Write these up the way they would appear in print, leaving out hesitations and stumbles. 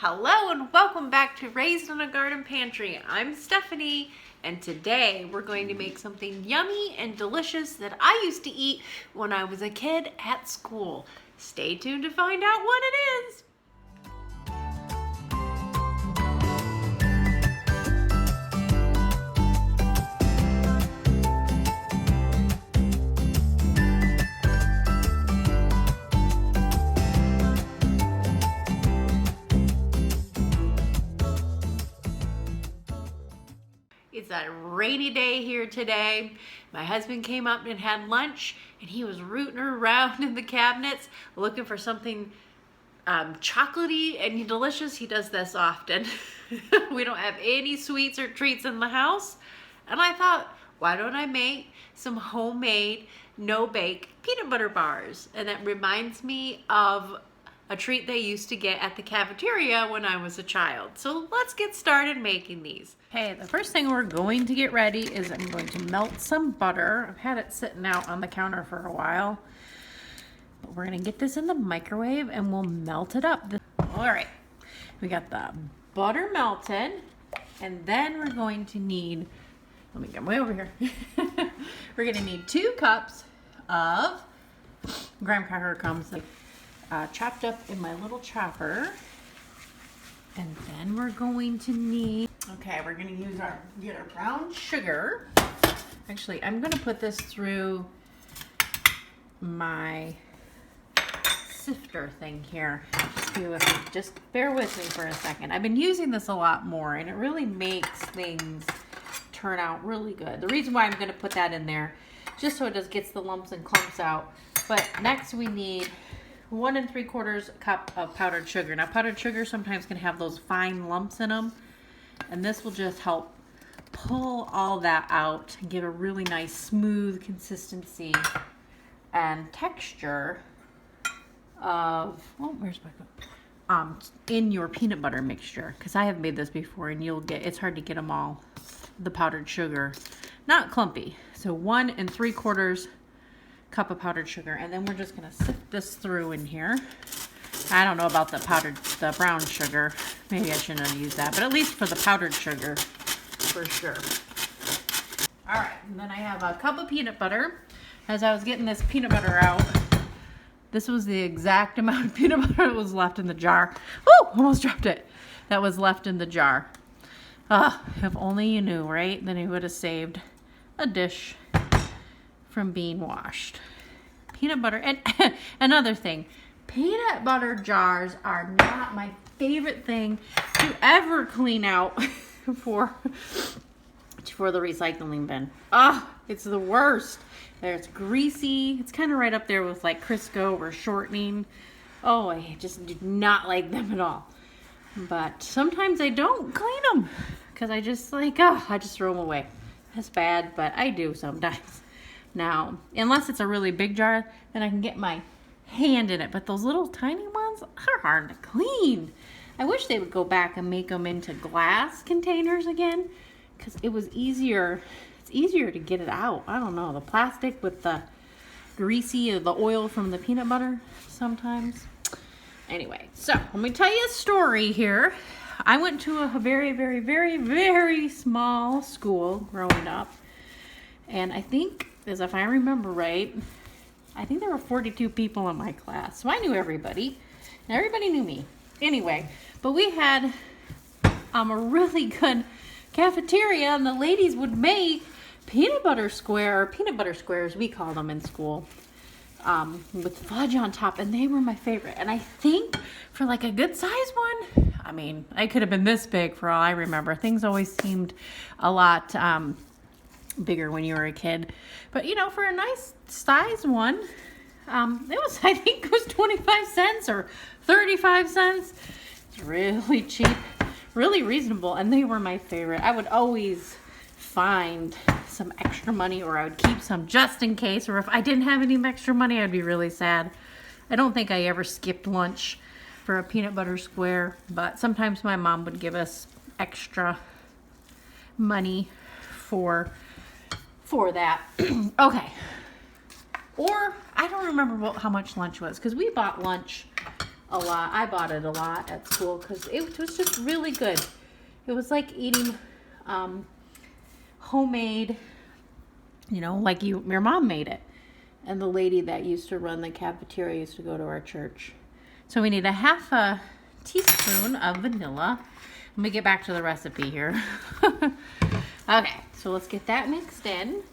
Hello and welcome back to Raised in a Garden Pantry. I'm Stephanie and today we're going to make something yummy and delicious that I used to eat when I was a kid at school. Stay tuned to find out what it is. It's a rainy day here today. My husband came up and had lunch and he was rooting around in the cabinets looking for something chocolatey and delicious. He does this often. We don't have any sweets or treats in the house. And I thought, why don't I make some homemade no-bake peanut butter bars? And that reminds me of a treat they used to get at the cafeteria when I was a child. So let's get started making these. Okay, the first thing we're going to get ready is I'm going to melt some butter. I've had it sitting out on the counter for a while. But we're gonna get this in the microwave and we'll melt it up. All right, we got the butter melted, and then we're going to need, let me get way over here. We're gonna need 2 cups of graham cracker crumbs. Chopped up in my little chopper. And then we're going to need, okay, we're going to get our brown sugar. Actually, I'm going to put this through my sifter thing here. Just bear with me for a second. I've been using this a lot more and it really makes things turn out really good. The reason why I'm going to put that in there, just so it just gets the lumps and clumps out. But next we need 1 3/4 cup of powdered sugar. Now powdered sugar sometimes can have those fine lumps in them, and this will just help pull all that out and give a really nice smooth consistency and texture of, oh, where's my in your peanut butter mixture, because I have made this before and it's hard to get them all, the powdered sugar not clumpy. So 1 3/4 cup of powdered sugar, and then we're just going to sift this through in here. I don't know about the brown sugar. Maybe I shouldn't have used that, but at least for the powdered sugar, for sure. All right, and then I have a cup of peanut butter. As I was getting this peanut butter out, this was the exact amount of peanut butter that was left in the jar. Oh, almost dropped it. That was left in the jar. If only you knew, right? Then you would have saved a dish from being washed. Peanut butter, and another thing, peanut butter jars are not my favorite thing to ever clean out for the recycling bin. It's the worst. It's greasy. It's kind of right up there with like Crisco or shortening. Oh, I just do not like them at all. But sometimes I don't clean them because I just like, I just throw them away. That's bad, but I do sometimes. Now, unless it's a really big jar, then I can get my hand in it. But those little tiny ones are hard to clean. I wish they would go back and make them into glass containers again, because it was easier. It's easier to get it out. I don't know, the plastic with the greasy or the oil from the peanut butter sometimes. Anyway, so let me tell you a story here. I went to a very, very, very, very small school growing up, and I think, as if I remember right, I think there were 42 people in my class. So I knew everybody, and everybody knew me. Anyway, but we had a really good cafeteria, and the ladies would make peanut butter squares, we called them in school, with fudge on top, and they were my favorite. And I think for like a good size one, I mean, I could have been this big for all I remember. Things always seemed a lot bigger when you were a kid, but you know, for a nice size one, I think it was 25 cents or 35 cents. It's really cheap, really reasonable, and they were my favorite. I would always find some extra money, or I would keep some just in case, or if I didn't have any extra money, I'd be really sad. I don't think I ever skipped lunch for a peanut butter square, but sometimes my mom would give us extra money for that. Okay. Or I don't remember how much lunch was, because we bought lunch a lot. I bought it a lot at school because it was just really good. It was like eating homemade, you know, like your mom made it. And the lady that used to run the cafeteria used to go to our church. So we need a half a teaspoon of vanilla. Let me get back to the recipe here. Okay, so let's get that mixed in.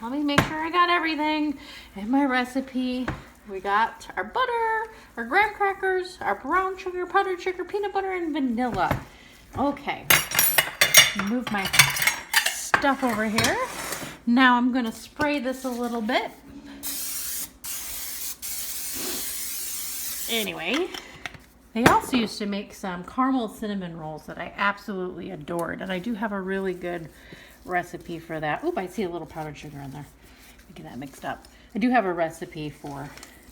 Let me make sure I got everything in my recipe. We got our butter, our graham crackers, our brown sugar, powdered sugar, peanut butter, and vanilla. Okay, move my stuff over here. Now I'm gonna spray this a little bit. Anyway, they also used to make some caramel cinnamon rolls that I absolutely adored, and I do have a really good recipe for that. Oop, I see a little powdered sugar in there. Get that mixed up. I do have a recipe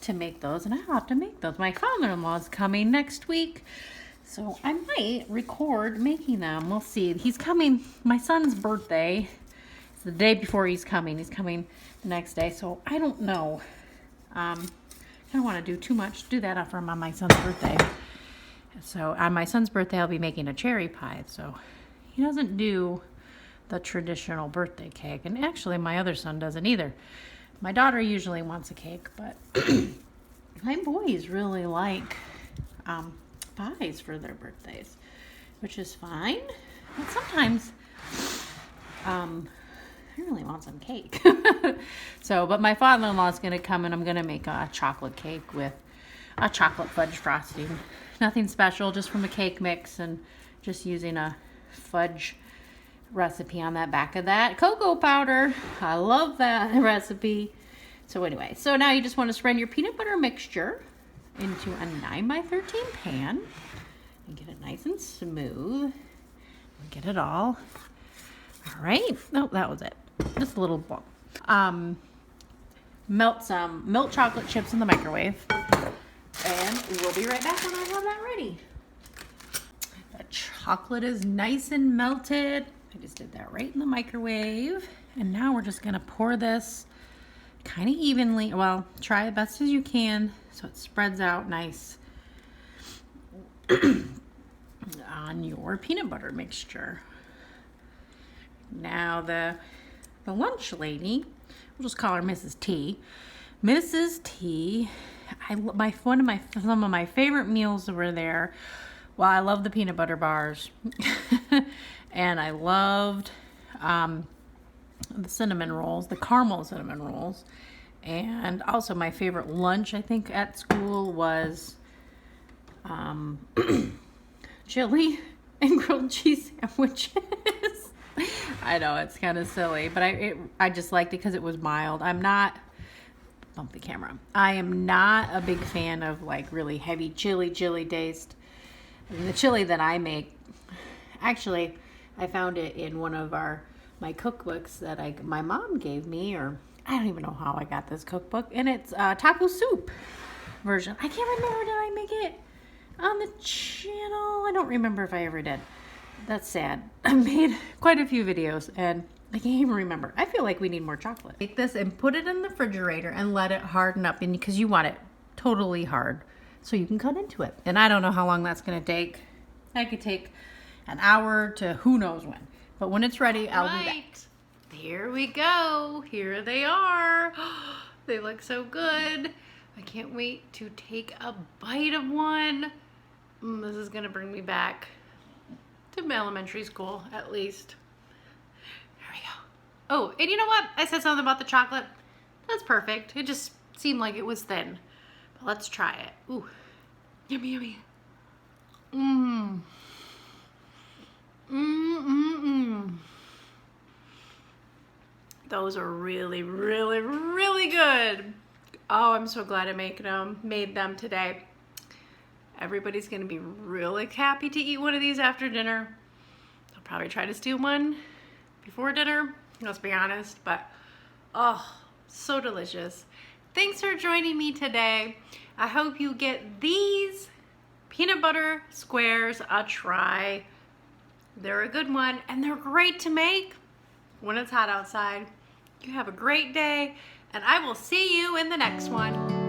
to make those, and I'll have to make those. My father-in-law is coming next week, so I might record making them. We'll see. He's coming. My son's birthday. It's the day before he's coming. He's coming the next day, so I don't know. I don't want to do too much. Do that on my son's birthday. So on my son's birthday, I'll be making a cherry pie. So he doesn't do the traditional birthday cake, and actually my other son doesn't either. My daughter usually wants a cake, but my boys really like pies for their birthdays, which is fine. But sometimes I really want some cake. So, but my father-in-law is going to come, and I'm going to make a chocolate cake with a chocolate fudge frosting. Nothing special, just from a cake mix and just using a fudge recipe on that back of that. Cocoa powder. I love that recipe. So anyway, so now you just want to spread your peanut butter mixture into a 9x13 pan and get it nice and smooth. Get it all. All right. Oh, that was it. Just a little ball. Melt some milk chocolate chips in the microwave. And we'll be right back when I have that ready. The chocolate is nice and melted. I just did that right in the microwave. And now we're just going to pour this kind of evenly. Well, try as best as you can so it spreads out nice on your peanut butter mixture. Now the lunch lady, we'll just call her Mrs. T. Mrs. T, some of my favorite meals were there. Well, I love the peanut butter bars. And I loved the cinnamon rolls, the caramel cinnamon rolls. And also my favorite lunch, I think, at school was chili and grilled cheese sandwiches. I know, it's kind of silly, but I just liked it because it was mild. Bump the camera. I am not a big fan of like really heavy chili taste. And the chili that I make, actually, I found it in one of my cookbooks that my mom gave me, or I don't even know how I got this cookbook, and it's taco soup version. I can't remember, did I make it on the channel? I don't remember if I ever did. That's sad. I made quite a few videos and I can't even remember. I feel like we need more chocolate. Take this and put it in the refrigerator and let it harden up, and because you want it totally hard so you can cut into it. And I don't know how long that's going to take. That could take an hour to who knows when. But when it's ready, I'll be back. Here we go. Here they are. They look so good. I can't wait to take a bite of one. This is going to bring me back to elementary school, at least. There we go. Oh, and you know what? I said something about the chocolate. That's perfect. It just seemed like it was thin. But let's try it. Ooh. Yummy, yummy. Mmm. Mmm. Those are really, really, really good. Oh, I'm so glad I made them today. Everybody's gonna be really happy to eat one of these after dinner. I'll probably try to steal one before dinner, let's be honest, but oh, so delicious. Thanks for joining me today. I hope you get these peanut butter squares a try. They're a good one, and they're great to make when it's hot outside. You have a great day, and I will see you in the next one.